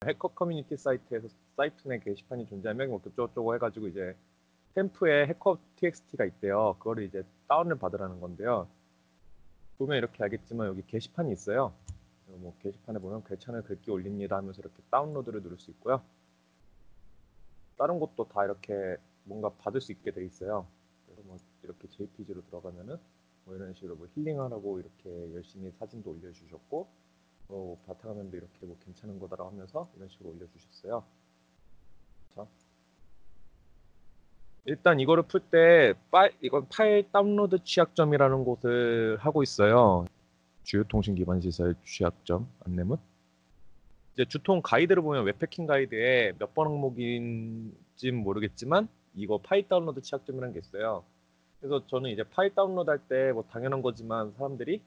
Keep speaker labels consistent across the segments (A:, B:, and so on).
A: 해커 커뮤니티 사이트에서 사이트 내 게시판이 존재하면 뭐 그쪽저쪽 해가지고 이제 템프에 해커 txt가 있대요. 그거를 이제 다운을 받으라는 건데요. 보면 이렇게 알겠지만 여기 게시판이 있어요. 뭐 게시판에 보면 괜찮은 글귀 올립니다 하면서 이렇게 다운로드를 누를 수 있고요. 다른 것도 다 이렇게 뭔가 받을 수 있게 돼 있어요. 그래서 뭐 이렇게 JPG로 들어가면은 뭐 이런 식으로 뭐 힐링하라고 이렇게 열심히 사진도 올려주셨고, 바탕화면도 이렇게 뭐 괜찮은 거다라고 하면서 이런 식으로 올려주셨어요. 자, 일단 이거를 풀 때 이건 파일 다운로드 취약점이라는 곳을 하고 있어요. 주요 통신 기반 시설 취약점 안내문. 이제 주통 가이드를 보면 웹패킹 가이드에 몇 번 항목인지 모르겠지만 이거 파일 다운로드 취약점이라는 게 있어요. 그래서 저는 이제 파일 다운로드 할 때 뭐 당연한 거지만 사람들이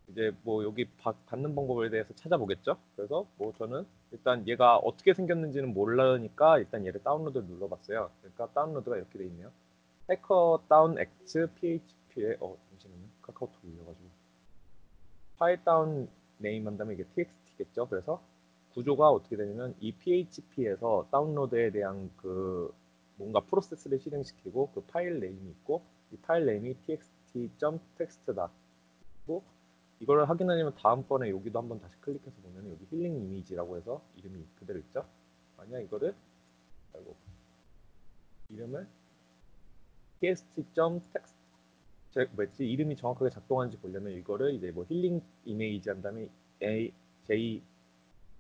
A: 이제 뭐 여기 받는 방법에 대해서 찾아보겠죠. 그래서 뭐 저는 일단 얘가 어떻게 생겼는지는 모르니까 일단 얘를 다운로드를 눌러봤어요. 그러니까 다운로드가 이렇게 돼 있네요. 해커 다운 X PHP에 잠시만요. 카카오톡 올려가지고 파일 다운 네임 한 다음에 이게 txt겠죠. 그래서 구조가 어떻게 되냐면 이 PHP에서 다운로드에 대한 그 뭔가 프로세스를 실행시키고 그 파일 네임이 있고 이 파일 네임이 txt.text다. 고 이걸 확인하려면 다음번에 여기도 한번 다시 클릭해서 보면 여기 힐링 이미지라고 해서 이름이 그대로 있죠. 만약 이거를 이름을 txt.text 뭐지 이름이 정확하게 작동하는지 보려면 이거를 이제 뭐 힐링 이미지 한 다음에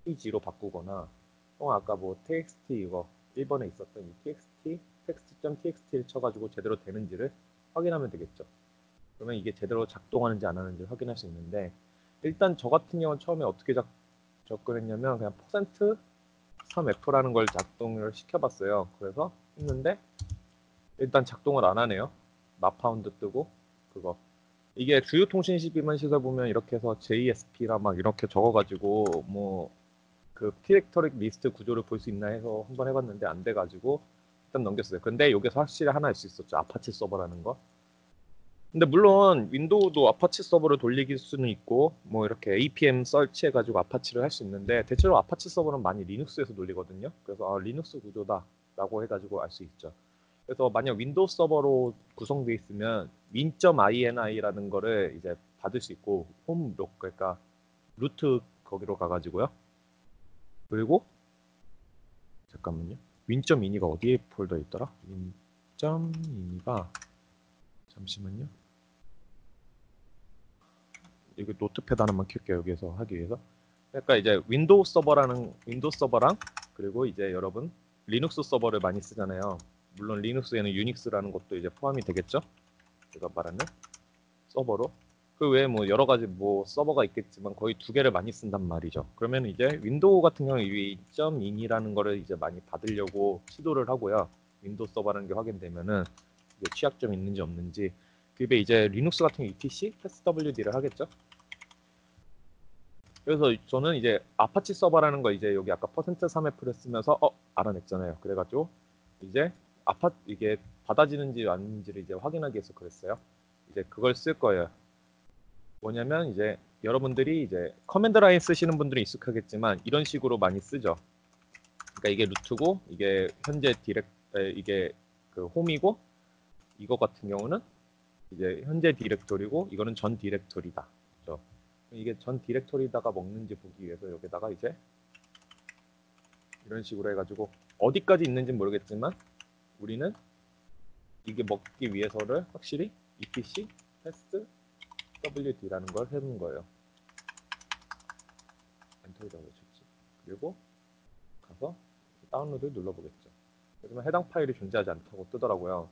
A: JPG로 바꾸거나 아까 뭐 txt 이거 1번에 있었던 이 txt text.txt를 쳐가지고 제대로 되는지를 확인하면 되겠죠. 그러면 이게 제대로 작동하는지 안 하는지 확인할 수 있는데 일단 저 같은 경우는 처음에 어떻게 접근했냐면 그냥 퍼센트 3F라는 걸 작동을 시켜봤어요. 그래서 했는데 일단 작동을 안 하네요. 마파운드 뜨고 그거 이게 주요 통신 시비만 시설 보면 이렇게 해서 JSP라 막 이렇게 적어가지고 뭐 그 디렉터리 리스트 구조를 볼 수 있나 해서 한번 해봤는데 안 돼가지고 일단 넘겼어요. 근데 여기서 확실히 하나 알 수 있었죠. 아파치 서버라는 거. 근데 물론 윈도우도 아파치 서버를 돌릴 수는 있고 뭐 이렇게 APM 설치해가지고 아파치를 할 수 있는데 대체로 아파치 서버는 많이 리눅스에서 돌리거든요. 그래서 리눅스 구조다라고 해가지고 알 수 있죠. 그래서 만약 윈도우 서버로 구성되어 있으면 min.ini라는 거를 이제 받을 수 있고 홈 그러니까 루트 거기로 가가지고요. 그리고 잠깐만요. win.ini가 어디에 폴더에 있더라? win.ini가 잠시만요. 이거 노트패드 하나만 켤게요. 여기서 하기 위해서. 그러니까 이제 윈도우 서버랑 그리고 이제 여러분 리눅스 서버를 많이 쓰잖아요. 물론 리눅스에는 유닉스라는 것도 이제 포함이 되겠죠. 제가 말하는 서버로. 그 외에 뭐 여러 가지 뭐 서버가 있겠지만 거의 두 개를 많이 쓴단 말이죠. 그러면 이제 윈도우 같은 경우에 이 .in이라는 거를 이제 많이 받으려고 시도를 하고요. 윈도우 서버라는 게 확인되면은 이게 취약점이 있는지 없는지. 그게 이제 리눅스 같은 경우 etc, swd를 하겠죠. 그래서 저는 이제 아파치 서버라는 거 이제 여기 아까 퍼센트 3F를 쓰면서 알아냈잖아요. 그래가지고 이제 이게 받아지는지 아닌지를 이제 확인하기 위해서 그랬어요. 이제 그걸 쓸 거예요. 뭐냐면 이제 여러분들이 이제 커맨드 라인 쓰시는 분들은 익숙하겠지만 이런 식으로 많이 쓰죠. 그러니까 이게 루트고 이게 현재 이게 그 홈이고 이거 같은 경우는 이제 현재 디렉토리고 이거는 전 디렉토리다. 그렇죠? 이게 전 디렉토리다가 먹는지 보기 위해서 여기다가 이제 이런 식으로 해가지고 어디까지 있는지 모르겠지만 우리는 이게 먹기 위해서를 확실히 etc test wd라는 걸 해놓은 거예요. 엔터라고 쳤지. 그리고 가서 다운로드 눌러보겠죠. 하지만 해당 파일이 존재하지 않다고 뜨더라고요.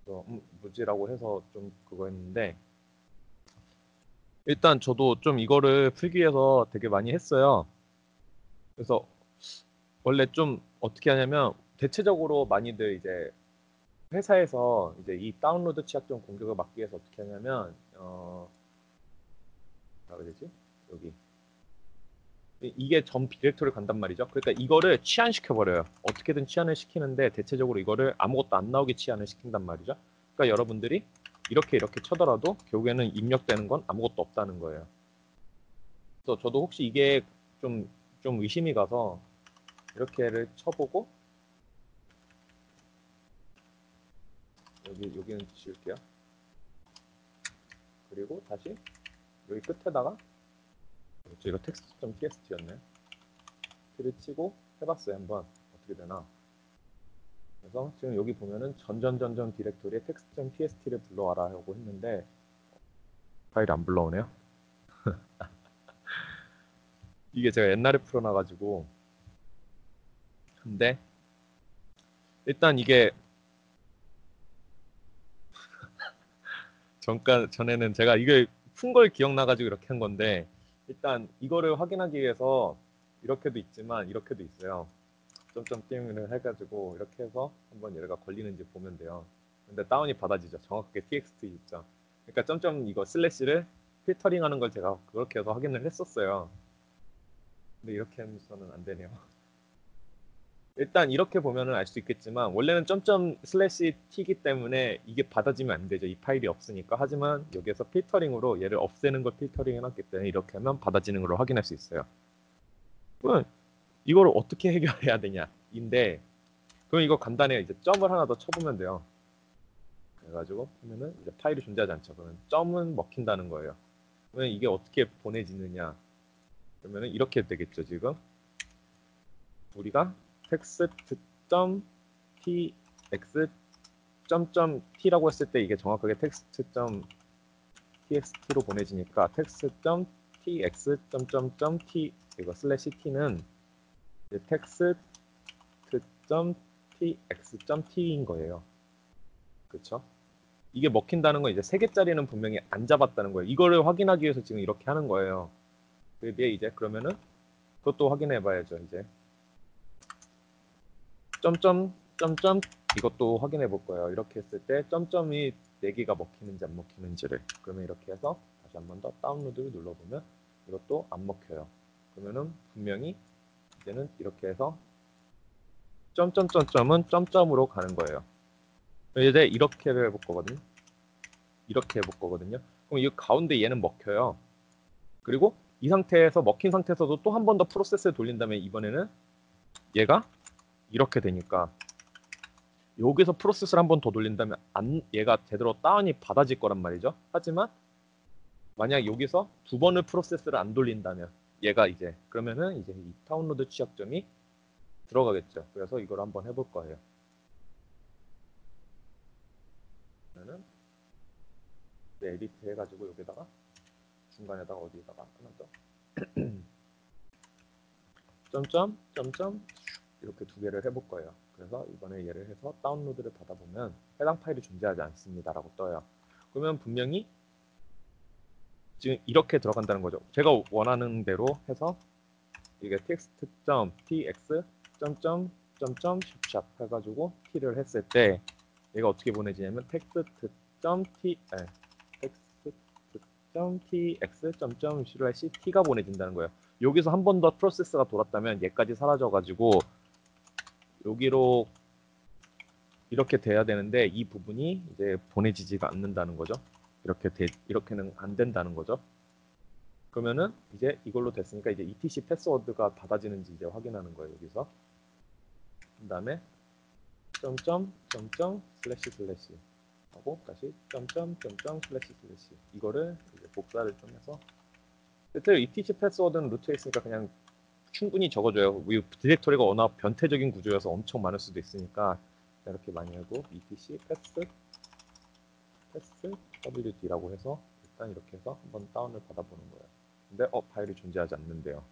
A: 그래서 무지라고 해서 좀 그거 했는데 일단 저도 좀 이거를 풀기 위해서 되게 많이 했어요. 그래서 원래 좀 어떻게 하냐면 대체적으로 많이들 이제 회사에서 이제 이 다운로드 취약점 공격을 막기 위해서 어떻게 하냐면 뭐라 그래야 되지? 여기 이게 전 디렉토리를 간단 말이죠. 그러니까 이거를 치안시켜 버려요. 어떻게든 치안을 시키는데 대체적으로 이거를 아무것도 안 나오게 치안을 시킨단 말이죠. 그러니까 여러분들이 이렇게 쳐더라도 결국에는 입력되는 건 아무것도 없다는 거예요. 그래서 저도 혹시 이게 좀 좀 의심이 가서 이렇게를 쳐보고 여기는 지울게요. 그리고 다시 여기 끝에다가 그렇죠, 이거 text.txt였네. t를 치고 해봤어요. 한번 어떻게 되나. 그래서 지금 여기 보면은 전전전전 디렉토리에 text.txt를 불러와라 하고 했는데 파일이 안 불러오네요. 이게 제가 옛날에 풀어놔가지고. 근데 일단 이게 전에는 제가 이게 푼 걸 기억나가지고 이렇게 한 건데, 일단 이거를 확인하기 위해서 이렇게도 있지만 이렇게도 있어요. 점점 띵을 해가지고 이렇게 해서 한번 얘가 걸리는지 보면 돼요. 근데 다운이 받아지죠. 정확하게 txt 있죠. 그러니까 점점 이거 슬래시를 필터링하는 걸 제가 그렇게 해서 확인을 했었어요. 근데 이렇게 하면서는 안 되네요. 일단 이렇게 보면은 알 수 있겠지만 원래는 점점 슬래시 t이기 때문에 이게 받아지면 안 되죠. 이 파일이 없으니까. 하지만 여기에서 필터링으로 얘를 없애는 걸 필터링 해놨기 때문에 이렇게 하면 받아지는 걸로 확인할 수 있어요. 그러면 이걸 어떻게 해결해야 되냐 인데, 그럼 이거 간단해요. 이제 점을 하나 더 쳐보면 돼요. 그래가지고 하면은 이제 파일이 존재하지 않죠. 그러면 점은 먹힌다는 거예요. 그러면 이게 어떻게 보내지느냐, 그러면은 이렇게 되겠죠. 지금 우리가 text.tx .t라고 했을 때 이게 정확하게 text.txt로 보내지니까 text.tx .t 이거 슬래시 t는 text.tx.t인 거예요. 그렇죠? 이게 먹힌다는 건 이제 3개짜리는 분명히 안 잡았다는 거예요. 이거를 확인하기 위해서 지금 이렇게 하는 거예요. 그에 이제 그러면은 그것도 확인해 봐야죠. 이제 점점 이것도 확인해 볼 거예요. 이렇게 했을 때 점점이 4개가 먹히는지 안 먹히는지를. 그러면 이렇게 해서 다시 한 번 더 다운로드를 눌러보면 이것도 안 먹혀요. 그러면은 분명히 이제는 이렇게 해서 점점점점은 점점으로 가는 거예요. 이제 이렇게를 해볼 거거든요. 이렇게 해볼 거거든요. 그럼 이 가운데 얘는 먹혀요. 그리고 이 상태에서 먹힌 상태에서도 또 한 번 더 프로세스를 돌린 다음에 이번에는 얘가 이렇게 되니까 여기서 프로세스를 한 번 더 돌린다면 얘가 제대로 다운이 받아질 거란 말이죠. 하지만 만약 여기서 2번을 프로세스를 안 돌린다면 얘가 이제 그러면은 이제 이 다운로드 취약점이 들어가겠죠. 그래서 이걸 한번 해볼 거예요. 그러면은 에디트 해가지고 여기다가 중간에다가 어디다가 하나 더 점점 이렇게 2개를 해볼 거예요. 그래서 이번에 얘를 해서 다운로드를 받아보면 해당 파일이 존재하지 않습니다라고 떠요. 그러면 분명히 지금 이렇게 들어간다는 거죠. 제가 원하는 대로 해서 이게 text.tx 샵샵 해가지고 t를 했을 때 얘가 어떻게 보내지냐면 text.tx.t가 보내진다는 거예요. 여기서 한 번 더 프로세스가 돌았다면 얘까지 사라져가지고 여기로 이렇게 돼야 되는데 이 부분이 이제 보내지지가 않는다는 거죠. 이렇게는 안 된다는 거죠. 그러면은 이제 이걸로 됐으니까 이제 etc 패스워드가 받아지는지 이제 확인하는 거예요. 여기서 그다음에 점점 슬래시 하고 다시 점점 슬래시 이거를 이제 복사를 좀 해서 실제로 etc 패스워드는 루트에 있으니까 그냥 충분히 적어줘요. 디렉토리가 워낙 변태적인 구조여서 엄청 많을 수도 있으니까 이렇게 많이 하고 etc 패스 wd라고 해서 일단 이렇게 해서 한번 다운을 받아보는 거예요. 근데 파일이 존재하지 않는데요.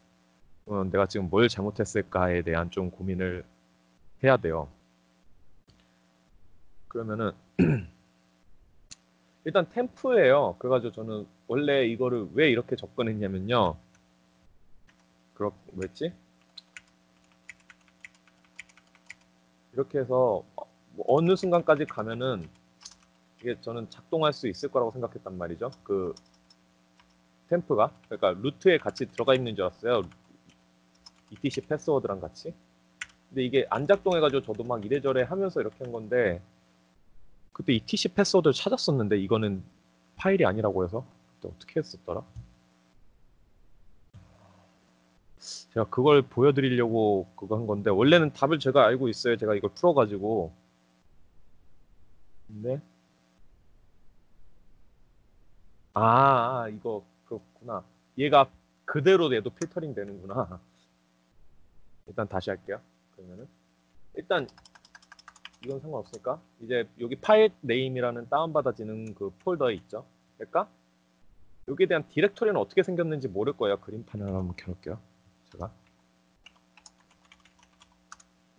A: 내가 지금 뭘 잘못했을까에 대한 좀 고민을 해야 돼요. 그러면은 일단 템프예요. 그래가지고 저는 원래 이거를 왜 이렇게 접근했냐면요. 왜지? 이렇게 해서 뭐 어느 순간까지 가면은 이게 저는 작동할 수 있을 거라고 생각했단 말이죠. 그 템프가 그러니까 루트에 같이 들어가 있는 줄 알았어요. etc 패스워드랑 같이. 근데 이게 안 작동해가지고 저도 막 이래저래 하면서 이렇게 한 건데 그때 etc 패스워드를 찾았었는데 이거는 파일이 아니라고 해서 그때 어떻게 했었더라? 제가 그걸 보여드리려고 그거 한 건데 원래는 답을 제가 알고 있어요. 제가 이걸 풀어가지고. 근데 이거 그렇구나. 얘가 그대로 내도 필터링 되는구나. 일단 다시 할게요. 그러면은 일단 이건 상관없으니까 이제 여기 파일 네임이라는 다운받아지는 그 폴더에 있죠. 그러니까 여기에 대한 디렉토리는 어떻게 생겼는지 모를 거예요. 그림판을 한번 켜볼게요. 제가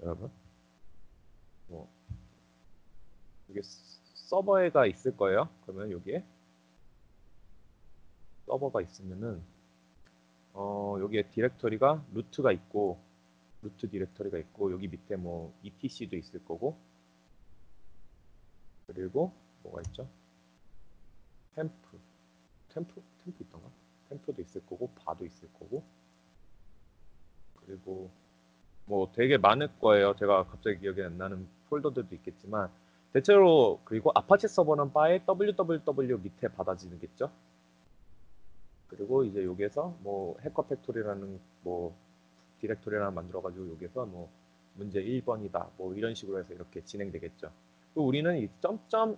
A: 여러분 뭐 여기 서버에가 있을 거예요. 그러면 여기에 서버가 있으면은 여기에 디렉토리가 루트가 있고 루트 디렉토리가 있고 여기 밑에 뭐 etc도 있을 거고 그리고 뭐가 있죠? 템프 템프 있던가? 템프도 있을 거고 바도 있을 거고 그리고 뭐 되게 많을 거예요. 제가 갑자기 기억이 안 나는 폴더들도 있겠지만 대체로 그리고 아파치 서버는 바에 www 밑에 받아지겠죠. 그리고 이제 여기에서 뭐 해커 팩토리라는 뭐 디렉토리를 하나 만들어가지고 여기서 뭐 문제 1번이다 뭐 이런 식으로 해서 이렇게 진행되겠죠. 그리고 우리는 이 점점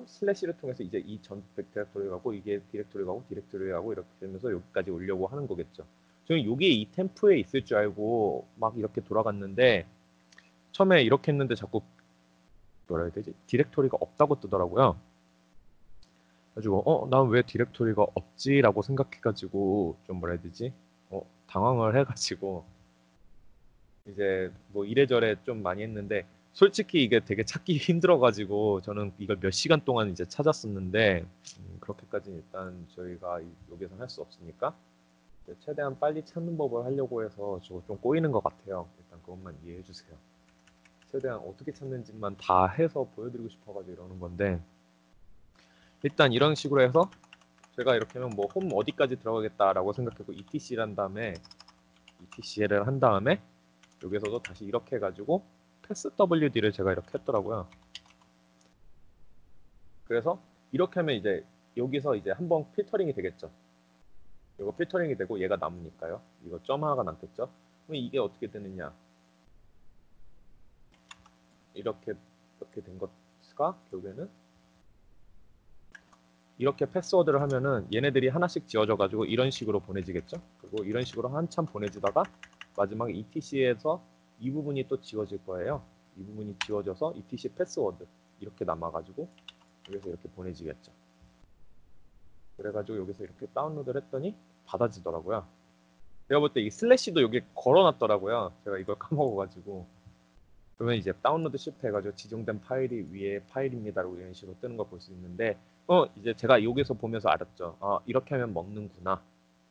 A: 슬래시를 통해서 이제 이 전 디렉토리 가고 이게 디렉토리 가고 디렉토리 가고 이렇게 되면서 여기까지 오려고 하는 거겠죠. 저는 이게 이 템프에 있을 줄 알고 막 이렇게 돌아갔는데 처음에 이렇게 했는데 자꾸 뭐라 해야 되지? 디렉토리가 없다고 뜨더라고요. 그래가지고 난 왜 디렉토리가 없지라고 생각해가지고 좀 뭐라 해야 되지? 당황을 해가지고 이제 뭐 이래저래 좀 많이 했는데 솔직히 이게 되게 찾기 힘들어가지고 저는 이걸 몇 시간 동안 이제 찾았었는데 그렇게까지 일단 저희가 여기서 할 수 없으니까 최대한 빨리 찾는 법을 하려고 해서 저거 좀 꼬이는 것 같아요. 일단 그것만 이해해 주세요. 최대한 어떻게 찾는지만 다 해서 보여드리고 싶어가지고 이러는 건데 일단 이런 식으로 해서 제가 이렇게 하면 뭐 홈 어디까지 들어가겠다라고 생각하고 etc를 한 다음에 etc를 한 다음에 여기서도 다시 이렇게 해가지고 패스 wd를 제가 이렇게 했더라고요. 그래서 이렇게 하면 이제 여기서 이제 한번 필터링이 되겠죠. 이거 필터링이 되고 얘가 남으니까요. 이거 점 하나가 남겠죠. 그럼 이게 어떻게 되느냐? 이렇게 된 것가 결국에는 이렇게 패스워드를 하면은 얘네들이 하나씩 지워져 가지고 이런 식으로 보내지겠죠. 그리고 이런 식으로 한참 보내지다가 마지막에 etc에서 이 부분이 또 지워질 거예요. 이 부분이 지워져서 etc 패스워드 이렇게 남아가지고 여기서 이렇게 보내지겠죠. 그래가지고 여기서 이렇게 다운로드를 했더니 받아지더라고요. 제가 볼 때 이 슬래시도 여기 걸어놨더라고요. 제가 이걸 까먹어가지고. 그러면 이제 다운로드 실패해가지고 지정된 파일이 위에 파일입니다라고 이런 식으로 뜨는 걸 볼 수 있는데 이제 제가 여기서 보면서 알았죠. 이렇게 하면 먹는구나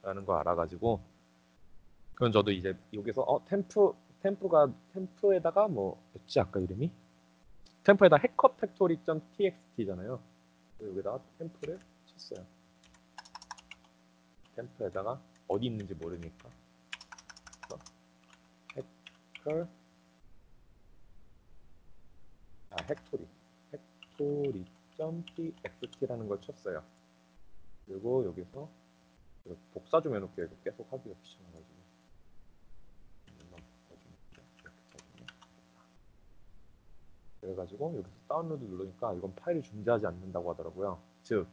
A: 라는 걸 알아가지고 그럼 저도 이제 여기서 템프에다가 뭐였지 아까 이름이? 템프에다 해커 팩토리.txt잖아요. 여기다가 템프를 쳤어요. 템프에다가 어디 있는지 모르니까 해커 헥토리.txt라는 걸 쳤어요. 그리고 여기서 복사 좀 해놓을게요. 계속 하기가 귀찮아가지고. 그래가지고 여기서 다운로드 누르니까 이건 파일이 존재하지 않는다고 하더라고요. 즉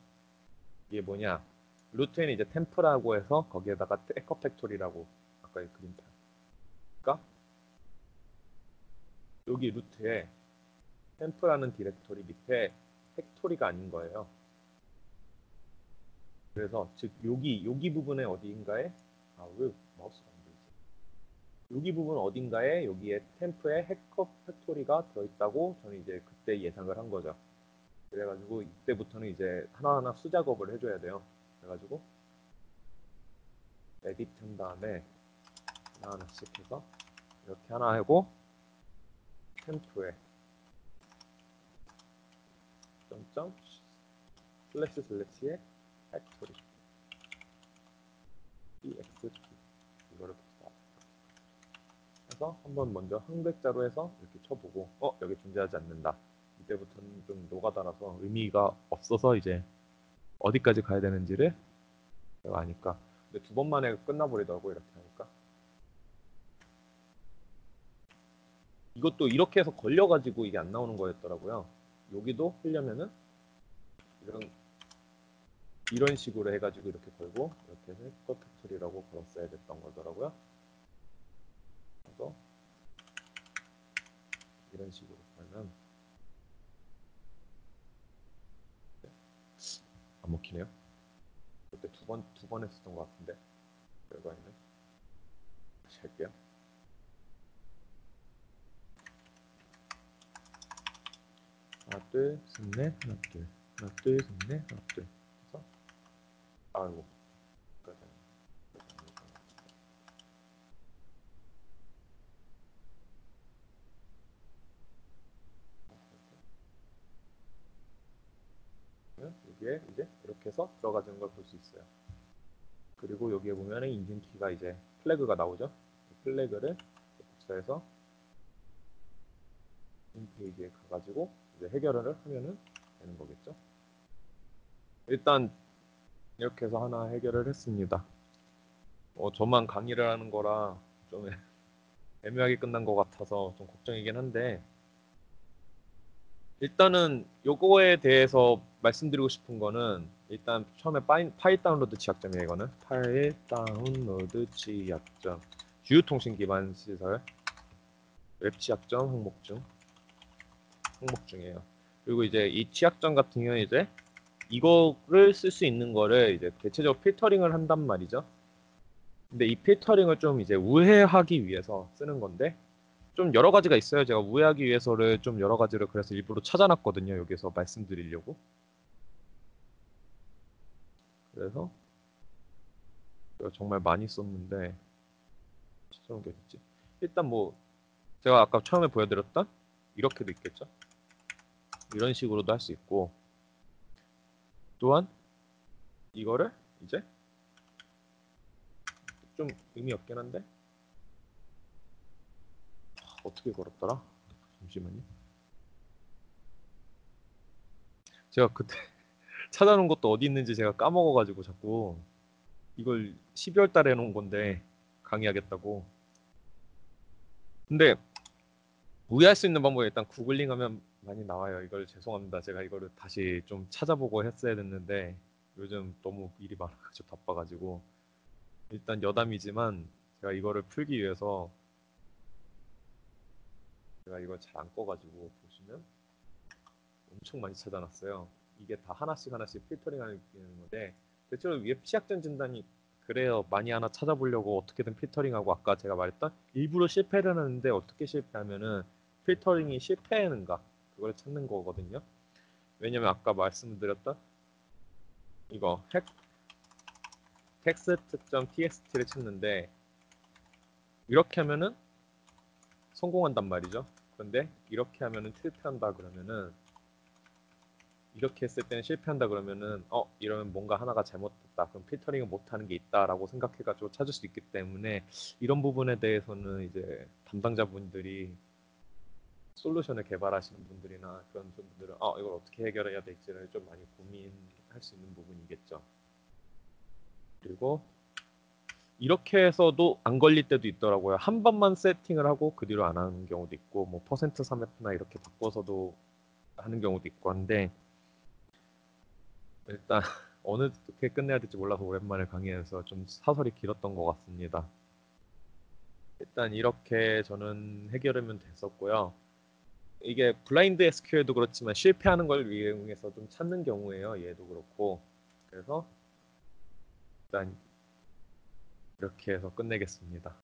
A: 이게 뭐냐 루트에는 이제 템프라고 해서 거기에다가 에커 팩토리라고 아까 그림판 그러니까 여기 루트에 템프라는 디렉토리 밑에 팩토리가 아닌 거예요. 그래서 즉 여기 부분에 어디인가에 왜 마우스가 안 되지? 여기 부분 어딘가에 여기에 템프에 해커 팩토리가 들어있다고 저는 이제 그때 예상을 한 거죠. 그래가지고 이때부터는 이제 하나하나 수작업을 해줘야 돼요. 그래가지고 에디트 한 다음에 하나하나씩 해서 이렇게 하나 하고 템프에 점점 슬래시에 팩토리 ext 이거를 해서 한번 먼저 한 글자로 해서 이렇게 쳐보고 여기 존재하지 않는다. 이때부터는 좀 노가다라서 의미가 없어서 이제 어디까지 가야 되는지를 내가 아니까 근데 두 번만에 끝나버리더라고 이렇게 하니까 이것도 이렇게 해서 걸려가지고 이게 안 나오는 거였더라고요. 여기도 하려면은 이런 식으로 해가지고 이렇게 걸고 이렇게 해서 해커 팩토리라고 걸었어야 됐던 거더라고요. 그래서 이런 식으로 걸면 안 먹히네요. 그때 두 번 했었던 것 같은데 결과에는 다시 할게요. 하나 둘 셋 넷 하나 둘 하나 둘 셋 넷 하나 둘 그래서 아이고 여기에 이제 이렇게 해서 들어가는 걸 볼 수 있어요. 그리고 여기에 보면은 인증 키가 이제 플래그가 나오죠. 플래그를 복사해서 홈페이지에 가가지고 이제 해결을 하면은 되는 거겠죠. 일단 이렇게 해서 하나 해결을 했습니다. 저만 강의를 하는 거라 좀 애매하게 끝난 것 같아서 좀 걱정이긴 한데 일단은 요거에 대해서 말씀드리고 싶은 거는 일단 처음에 파일 다운로드 취약점이에요. 이거는 파일 다운로드 취약점 주요통신 기반 시설 웹 취약점 항목 중이에요. 그리고 이제 이 취약점 같은 경우는 이제 이거를 쓸 수 있는 거를 이제 대체적으로 필터링을 한단 말이죠. 근데 이 필터링을 좀 이제 우회하기 위해서 쓰는 건데 좀 여러 가지가 있어요. 제가 우회하기 위해서를 좀 여러 가지를 그래서 일부러 찾아놨거든요. 여기서 말씀드리려고. 그래서 제가 정말 많이 썼는데 찾아온 게 어딨지? 일단 뭐 제가 아까 처음에 보여드렸던 이렇게도 있겠죠. 이런 식으로도 할 수 있고 또한 이거를 이제 좀 의미 없긴 한데 어떻게 걸었더라? 잠시만요. 제가 그때 찾아놓은 것도 어디 있는지 제가 까먹어가지고 자꾸 이걸 12월 달에 해놓은 건데 강의하겠다고. 근데 우회할 수 있는 방법이 일단 구글링하면 많이 나와요. 이걸 죄송합니다. 제가 이거를 다시 좀 찾아보고 했어야 됐는데 요즘 너무 일이 많아가지고 바빠가지고 일단 여담이지만 제가 이거를 풀기 위해서 제가 이걸 잘 안 꺼가지고 보시면 엄청 많이 찾아놨어요. 이게 다 하나씩 하나씩 필터링하는 건데 대체로 웹 취약점 진단이 그래요. 많이 하나 찾아보려고 어떻게든 필터링하고 아까 제가 말했던 일부러 실패를 하는데 어떻게 실패하면은 필터링이 실패하는가 그걸 찾는 거거든요. 왜냐면 아까 말씀드렸던 이거 텍스트.txt를 찾는데 이렇게 하면은 성공한단 말이죠. 그런데 이렇게 하면은 실패한다 그러면은 이렇게 했을 때는 실패한다 그러면은 이러면 뭔가 하나가 잘못됐다. 그럼 필터링을 못하는 게 있다라고 생각해가지고 찾을 수 있기 때문에 이런 부분에 대해서는 이제 담당자분들이 솔루션을 개발하시는 분들이나 그런 분들은 이걸 어떻게 해결해야 될지를 좀 많이 고민할 수 있는 부분이겠죠. 그리고 이렇게 해서도 안 걸릴 때도 있더라고요. 한 번만 세팅을 하고 그 뒤로 안 하는 경우도 있고 뭐 퍼센트 3F나 이렇게 바꿔서도 하는 경우도 있고 한데 일단 어떻게 끝내야 될지 몰라서 오랜만에 강의해서 좀 사설이 길었던 것 같습니다. 일단 이렇게 저는 해결하면 됐었고요. 이게 블라인드 SQL도 그렇지만 실패하는 걸 이용해서 좀 찾는 경우에요. 얘도 그렇고. 그래서 일단 이렇게 해서 끝내겠습니다.